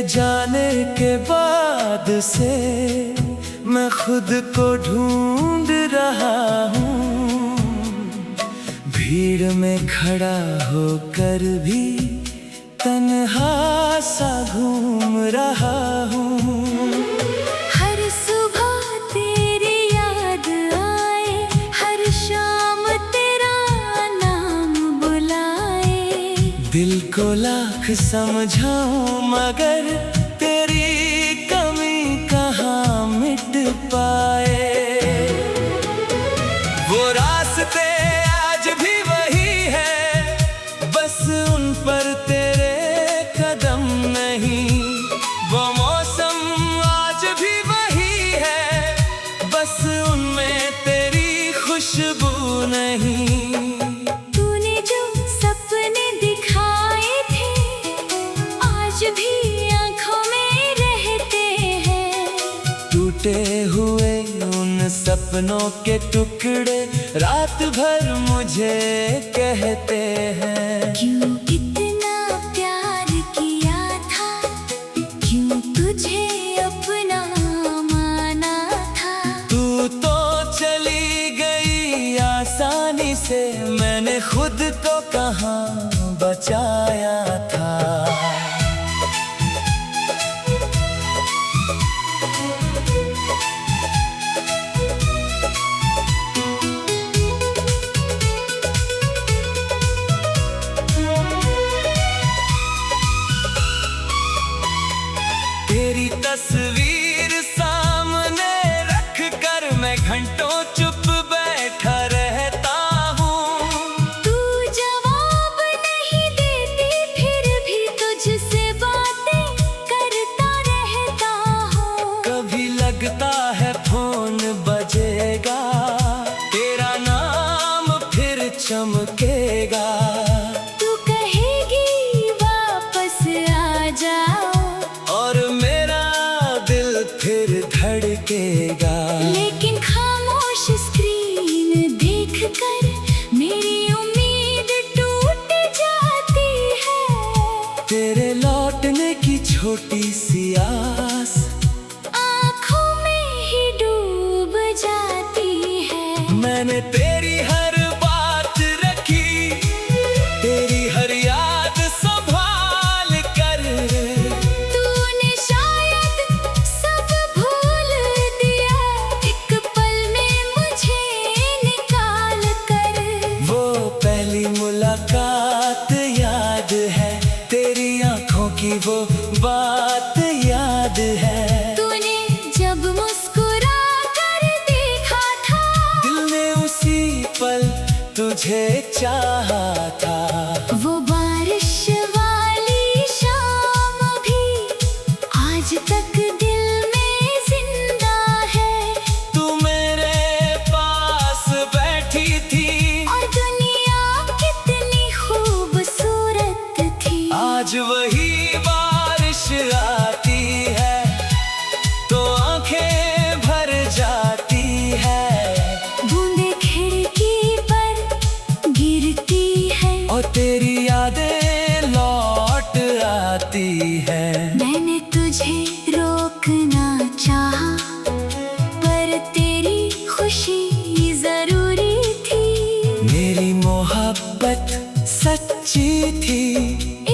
जाने के बाद से मैं खुद को ढूंढ रहा हूँ। भीड़ में खड़ा होकर भी तन्हा सा घूम रहा हूँ। हर सुबह तेरी याद आए, हर शाम तेरा नाम बुलाए। दिल को लाख समझाऊं मगर तेरी कमी कहाँ मिट पाए। वो रास्ते आज भी वही है, बस उन पर तेरे कदम नहीं। वो मौसम आज भी वही है, बस उनमें तेरी खुशबू नहीं। तूने जो सपने दिखाए थे आज भी आंखों में रहते हैं। टूटे हुए उन सपनों के टुकड़े रात भर मुझे कहते हैं। क्यों इतना प्यार किया था, क्यों तुझे अपना माना था। तू तो चली गई आसानी से, मैंने खुद को कहाँ बचाया था। तेरी तस्वीर सामने रख कर मैं घंटों चुप बैठा रहता हूँ। तू जवाब नहीं देती फिर भी तुझसे बातें करता रहता हूँ। कभी लगता है फोन बजेगा, तेरा नाम फिर चमकेगा। तू कहेगी वापस आ जाओ, और मेरा दिल फिर धड़केगा। लेकिन खामोश स्क्रीन देखकर मेरी उम्मीद टूट जाती है। तेरे लौटने की छोटी सी आस आँखों में ही डूब जाती है। मैंने तेरी हर बात रखी, तेरी हर याद संभाल कर। तूने शायद सब भूल दिया, एक पल में मुझे निकाल कर। वो पहली मुलाकात याद है, तेरी आंखों की वो बात याद है। तूने जब मुस्कुरा कर देखा था, दिल ने उसी पल तुझे चाहा था। वो बारिश वाली शाम भी आज तक दिल में जिंदा है। तू मेरे पास बैठी थी और दुनिया कितनी खूबसूरत थी। आज वही बारिश आती है तो आंखें भर जाती है। बूंदे खिड़की पर गिरती है और तेरी यादें लौट आती है। मैंने तुझे रोकना चाहा, पर तेरी खुशी जरूरी थी। मेरी मोहब्बत सच्ची थी,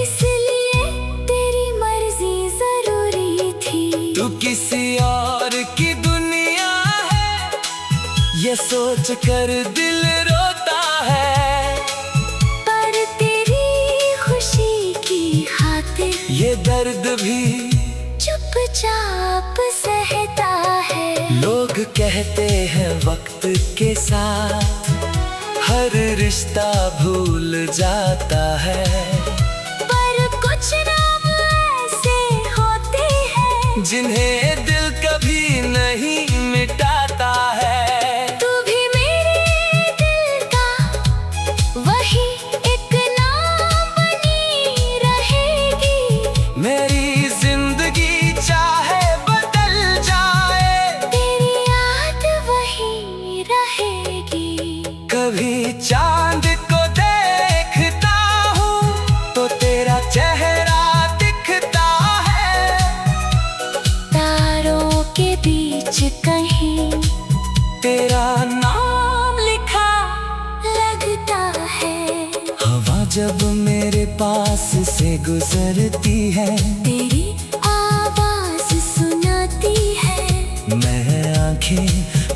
इसलिए तेरी मर्जी जरूरी थी। तू किसी और की दुनिया है, ये सोच कर दिल रोता है। पर तेरी खुशी की खातिर ये दर्द भी चुपचाप सहता है। लोग कहते हैं वक्त के साथ हर रिश्ता भूल जाता है। पर कुछ नाम ऐसे होते हैं जिन्हें दिल कभी नहीं मिटाता है। तू भी मेरे दिल का वही एक नाम बनी रहेगी। मेरी जिंदगी चाहे बदल जाए, तेरी याद वही रहेगी। कभी चांद को देखता हूँ तो तेरा चेहरा दिखता है। जब मेरे पास से गुजरती है, तेरी आवाज सुनाती है। मैं आंखें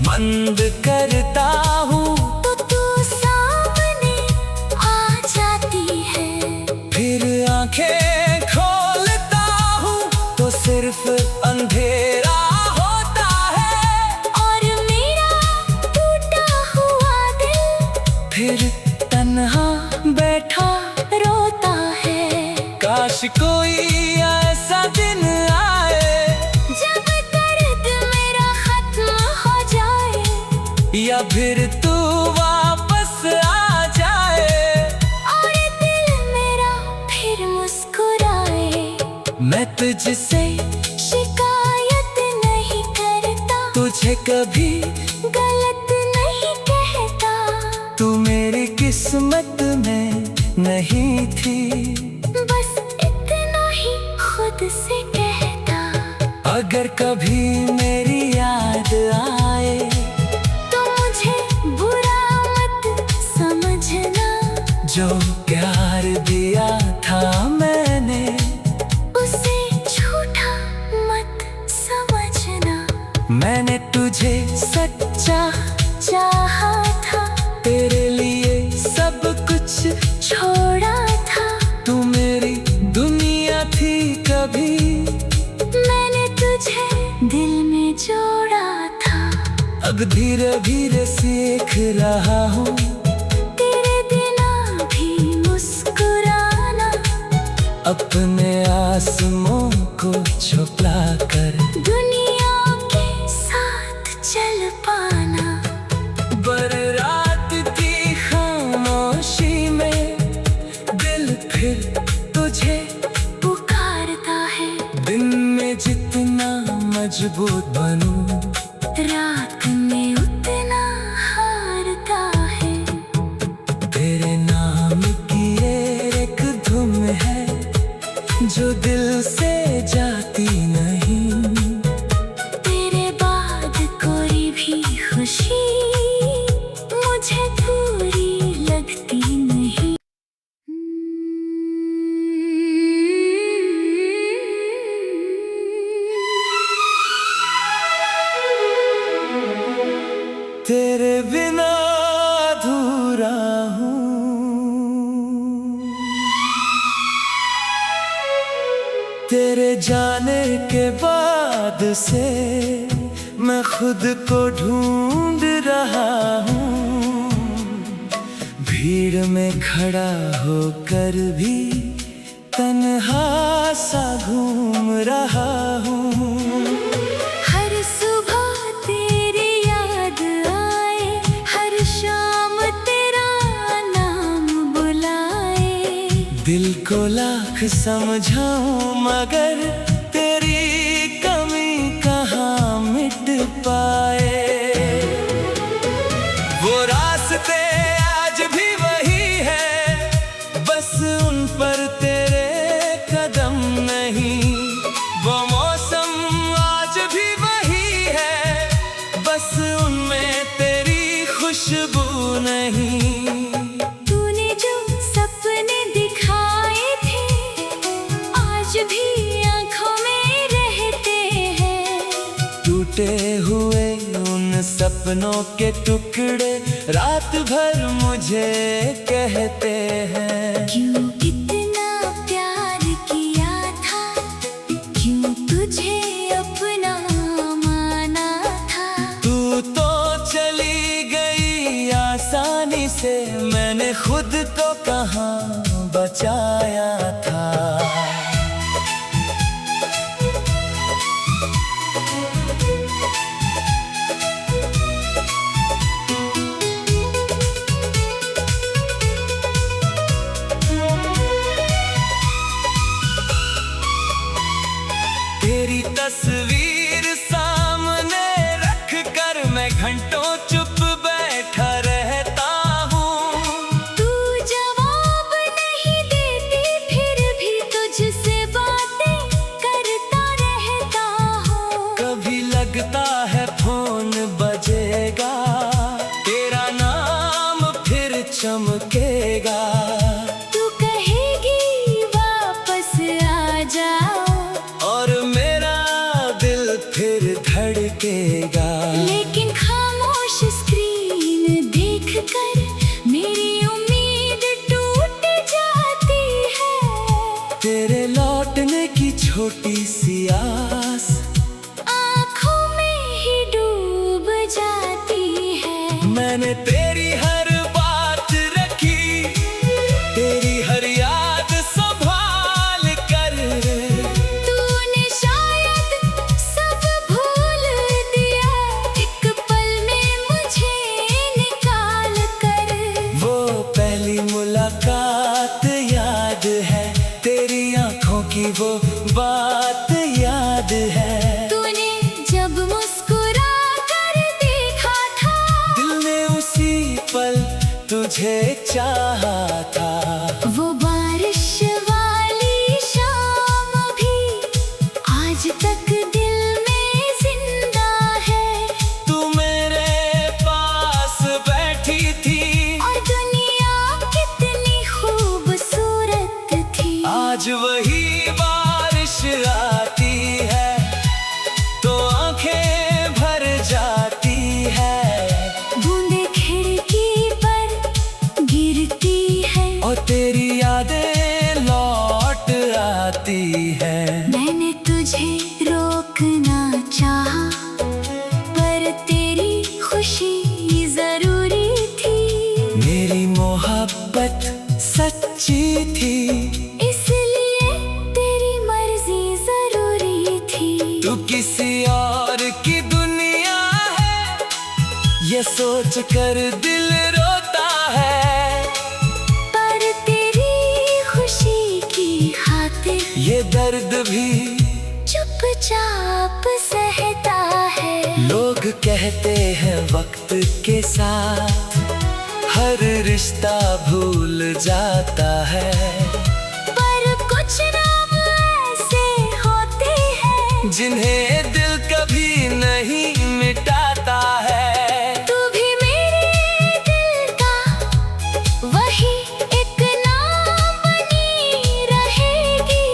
बंद करता हूँ तो तू सामने आ जाती है। फिर आंखें खोलता हूँ तो सिर्फ अंधेरा होता है। और मेरा टूटा हुआ दिल फिर तन्हा बैठा रोता है। काश कोई ऐसा दिन आए जब दर्द मेरा खत्म हो जाए, या फिर तू वापस आ जाए और दिल मेरा फिर मुस्कुराए। मैं तुझसे शिकायत नहीं करता, तुझे कभी गलत नहीं कहता। तू मेरी किस्मत में नहीं थी, बस इतना ही खुद से कहता। अगर कभी मेरी याद आए तो मुझे बुरा मत समझना, जो प्यार दिया था मैंने उसे झूठा मत समझना। मैंने तुझे सच्चा चाहा था, तेरे लिए सब कुछ छोड़ा था। तू मेरी दुनिया थी कभी, मैंने तुझे दिल में जोड़ा था। अब धीरे धीरे सीख रहा हूँ तेरे बिना भी मुस्कुराना, अपने आसमों को छुपा कर दुनिया के साथ चल पाना। बररात थी खामोशी में, दिल फिर तुझे पुकारता है। दिन में जितना मजबूत बनूं, रात में उतना हारता है। तेरे नाम की एक धुन है जो दिल से जाती नहीं। तेरे बाद कोई भी खुशी मुझे पूरी लगती नहीं। तेरे बिना अधूरा हूँ, तेरे जाने के बाद से मैं खुद को ढूंढ रहा हूँ। भीड़ में खड़ा होकर भी तन्हा सा घूम रहा हूँ। हर सुबह तेरी याद आए, हर शाम तेरा नाम बुलाए। दिल को लाख समझाऊं मगर तेरी कमी कहाँ मिट पाए। वो रास्ते आज भी वही है, बस उन पर तेरे कदम नहीं। वो मौसम आज भी वही है, बस उनमें तेरी खुशबू नहीं। तूने जो सपने दिखाए थे आज भी आंखों में रहते हैं। टूटे हुए उन सपनों के टुकड़े रात भर मुझे कहते हैं, क्यों इतना प्यार किया था, क्यों तुझे अपना माना था। तू तो चली गई आसानी से, मैंने खुद को कहाँ बचाया था। तेरी तस्वीर सामने रख कर मैं घंटों चुप बैठा रहता हूँ। तू जवाब नहीं देती तेरे लौटने की छोटी सी आस आँखों में ही डूब जाती है। मैंने तेरी हर बात रखी, तेरी हर याद संभाल कर। तूने शायद सब भूल दिया, एक पल में मुझे निकाल कर। वो पहली मुलाकात याद है, तेरी आंखों की वो बात याद है। तूने जब मुस्कुरा कर देखा था, दिल ने उसी पल तुझे चाहा था। वो बारिश वाली शाम भी आज तक दिल में जिंदा है। तू मेरे पास बैठी थी और दुनिया कितनी खूबसूरत थी। आज वही बारिश आती है तो आंखें भर जाती है। बूंदे खिड़की पर गिरती है और तेरी यादें लौट आती है। मैंने तुझे रोकना चाहा, पर तेरी खुशी जरूरी थी। मेरी मोहब्बत सच्ची थी, इसलिए तेरी मर्जी जरूरी थी। तू किसी और की दुनिया है, ये सोच कर दिल रोता है। पर तेरी खुशी की खातिर ये दर्द भी चुपचाप सहता है। लोग कहते हैं वक्त के साथ हर रिश्ता भूल जाता है। पर कुछ नाम ऐसे होते हैं जिन्हें दिल कभी नहीं मिटाता है। तू भी मेरे दिल का वही एक नाम बनी रहेगी।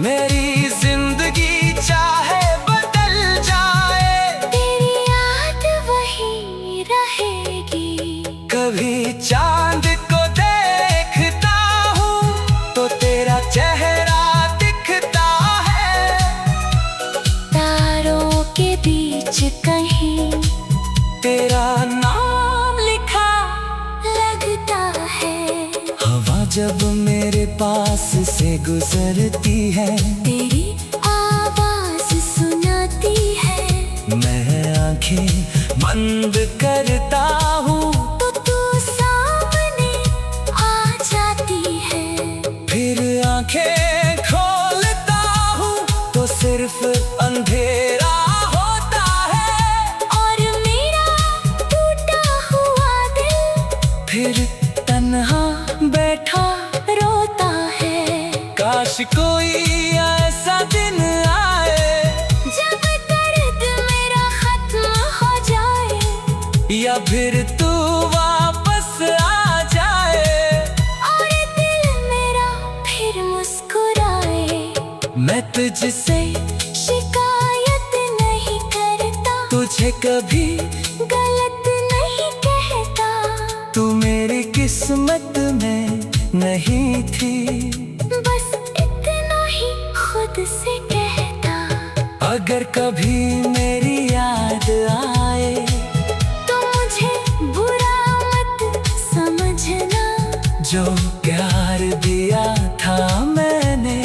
मेरी जिंदगी चाहे बदल जाए, तेरी याद वही रहेगी। कभी चांद को देखता हूँ तो तेरा चेहरा दिखता है। तारों के बीच कहीं तेरा नाम लिखा लगता है। हवा जब मेरे पास से गुजरती है, तेरी आवाज सुनाती है। मैं आंखें बंद करता हूँ तो तू सामने आ जाती है। फिर आंखें खोलता हूँ तो सिर्फ अंधेरा होता है। और मेरा टूटा हुआ दिल फिर तन्हा बैठा रोता है। काश कोई ऐसा दिन आए, जब दर्द मेरा खत्म हो जाए, या फिर तू वापस आ जाए। और दिल मेरा फिर मुस्कुराए। मैं तुझसे शिकायत नहीं करता, तुझे कभी गलत नहीं कहता। तू मेरी किस्मत में नहीं थी, बस इतना ही खुद से कहता। अगर कभी मेरी याद आए तो मुझे बुरा मत समझना, जो प्यार दिया था मैंने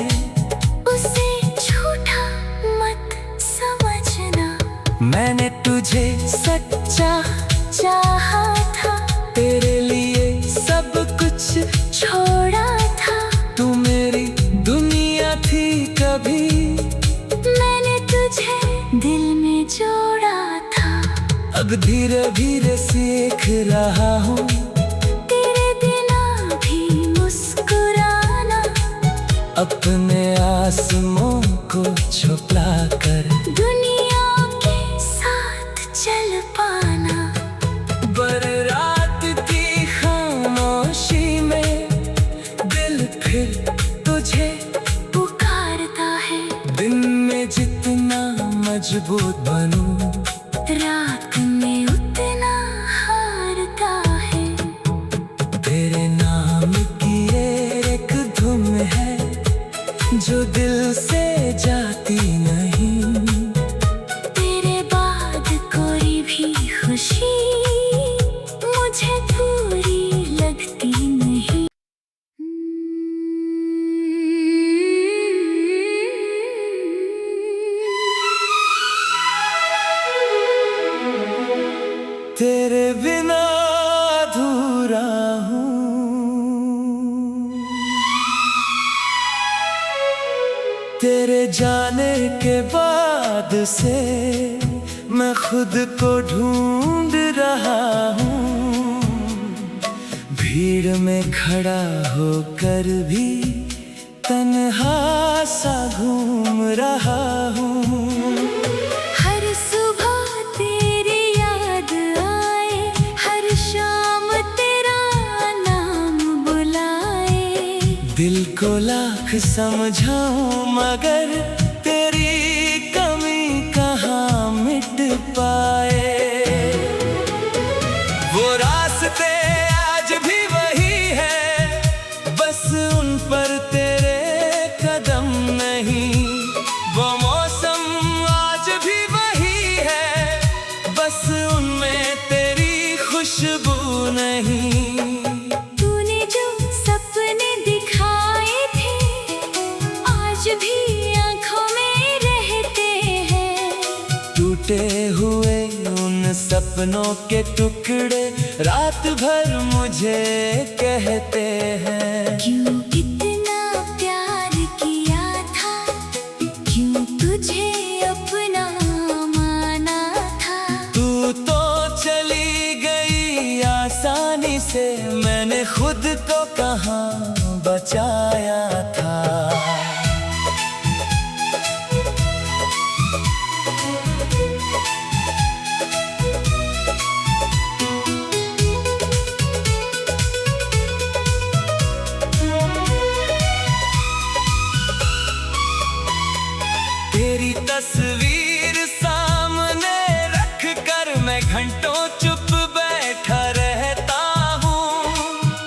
उसे झूठा मत समझना। मैंने तुझे सच्चा चाहा था, तेरे लिए सब कुछ छोड़ा था। तू मेरी दुनिया थी कभी, मैंने तुझे दिल में जोड़ा था। अब धीरे धीरे सीख रहा हूँ तेरे बिना भी मुस्कुराना, अपने आसमां को छुपा कर दुनिया के साथ चल पाना। बररात की खामोशी में दिल फिर तुझे पुकारता है। दिन में जितना मजबूत बनूं, रात में उतना हारता है। तेरे नाम की एक धुन है जाने के बाद से मैं खुद को ढूंढ रहा हूँ। भीड़ में खड़ा होकर भी तन्हा सा घूम रहा हूँ। हर सुबह तेरी याद आए, हर शाम तेरा नाम बुलाए। दिल को लाख समझाऊं मगर तेरी कमी कहाँ मिट पाए। वो रास्ते आज भी वही है, बस उन पर तेरे कदम नहीं। वो मौसम आज भी वही है, बस उनमें तेरी खुशबू नहीं। तूने जो सपने दिखाए थे आज भी आंखों में रहते हैं। टूटे हुए उन सपनों के टुकड़े रात भर मुझे कहते हैं। क्यों इतना प्यार किया था, क्यों तुझे अपना माना था। तू तो चली गई आसानी से, मैंने खुद को कहाँ बचाया था। तेरी तस्वीर सामने रख कर मैं घंटों चुप बैठा रहता हूँ।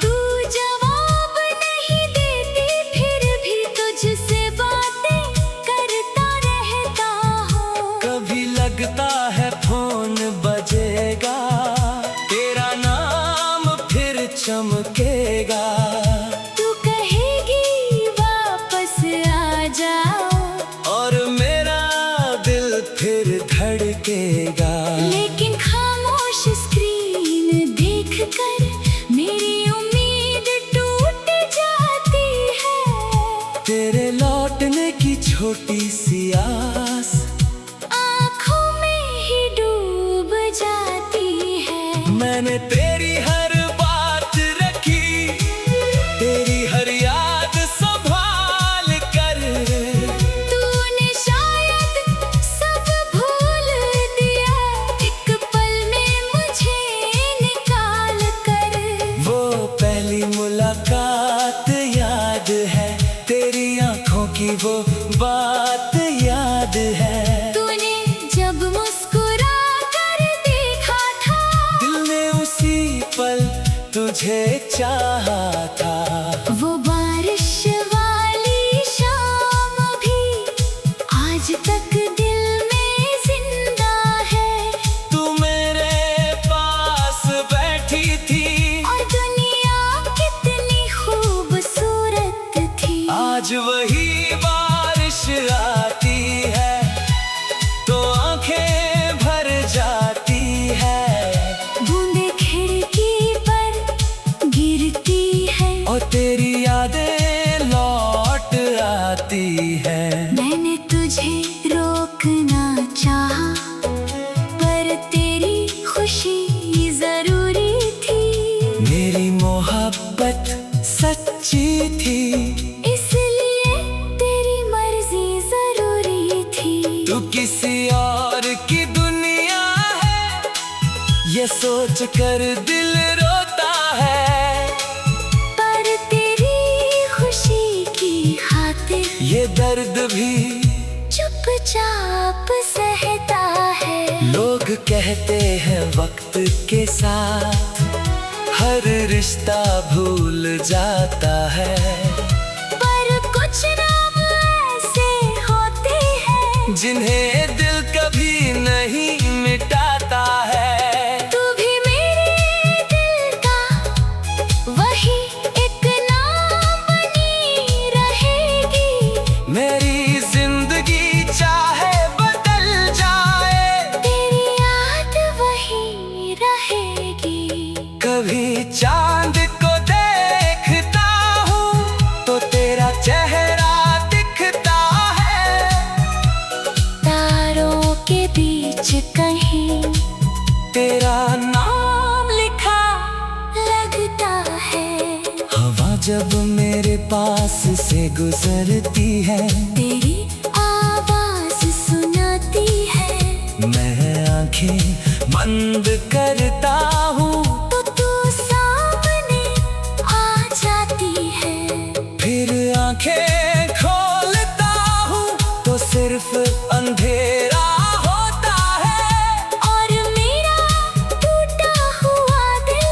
तू जवाब नहीं देती फिर भी तुझसे बातें करता रहता हूँ। कभी लगता है फोन बजेगा, तेरा नाम फिर चमकेगा। तू कहेगी वापस आ जाओ, और मेरा दिल फिर धड़केगा। लेकिन खामोश स्क्रीन देखकर मेरी उम्मीद टूट जाती है। तेरे लौटने की छोटी सी आस आँखों में ही डूब जाती है। मैंने तेरी हर बात रखी, तेरी हर याद संभाल कर। तूने शायद सब भूल दिया, एक पल में मुझे निकाल कर। वो पहली मुलाकात याद है, तेरी आंखों की वो बात याद है। तूने जब मुस्कुरा कर देखा था, दिल ने उसी पल तुझे चाहा था। वो बारिश वाली शाम भी आज तक दिल में जिंदा है। तू मेरे पास बैठी थी और दुनिया कितनी खूबसूरत थी। आज वही बारिश आती है तो आंखें भर जाती है। बूंदे खिड़की पर गिरती है और तेरी यादें लौट आती है। मैंने तुझे रोकना चाहा, पर तेरी खुशी जरूरी थी। मेरी मोहब्बत सच्ची थी, इसलिए तेरी मर्जी जरूरी थी। तू किसी और की दुनिया है, ये सोच कर दिल रोता है। पर तेरी खुशी की खातिर ये दर्द भी चुपचाप सहता है। लोग कहते हैं वक्त के साथ हर रिश्ता भूल जाता है। पर कुछ नाम ऐसे होते हैं जिन्हें दिल कभी नहीं मिटाता है। तू भी मेरे दिल का वही एक नाम बनी रहेगी। मेरी जिंदगी चाहे बदल जाए, तेरी याद वही रहेगी। कभी चांद को देखता हूँ तो तेरा चेहरा दिखता है। पास से गुजरती है, तेरी आवाज सुनाती है। मैं आंखें बंद करता हूँ तो तू सामने आ जाती है। फिर आंखें खोलता हूँ तो सिर्फ अंधेरा होता है। और मेरा टूटा हुआ दिल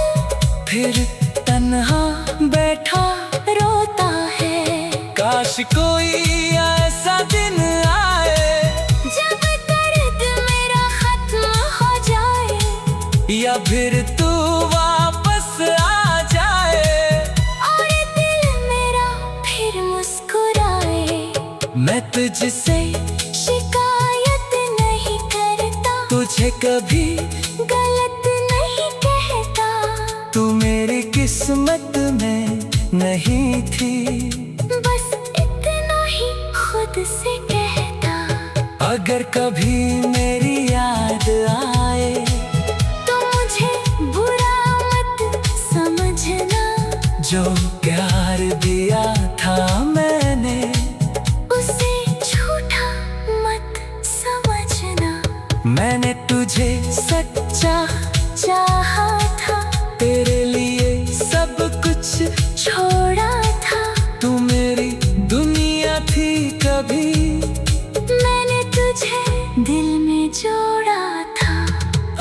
फिर तन्हा बैठा रोता है। काश कोई ऐसा दिन आए, जब दर्द मेरा खत्म हो जाए, या फिर तू वापस आ जाए और दिल मेरा फिर मुस्कुराए। मैं तुझसे शिकायत नहीं करता, तुझे कभी गलत नहीं कहता। तू मेरी किस्मत में नहीं थी, बस इतना ही खुद से कहता। अगर कभी मेरी याद आए तो मुझे बुरा मत समझना, जो प्यार दिया था मैंने उसे झूठा मत समझना। मैंने तुझे सच्चा चाहा था, तेरे लिए सब कुछ छोड़ा था। तू मेरी दुनिया थी कभी, मैंने तुझे दिल में जोड़ा था।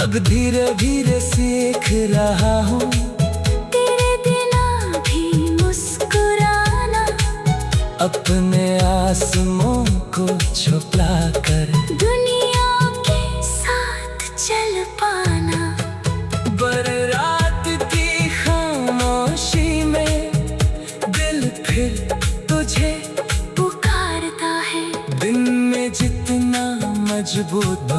अब धीरे धीरे सीख रहा हूँ तेरे बिना भी मुस्कुराना, अपने आसमां को छुपा कर दुनिया के साथ चल पाना। बररात की खामोशी में दिल फिर तुझे पुकारता है, दिन में जितना मजबूत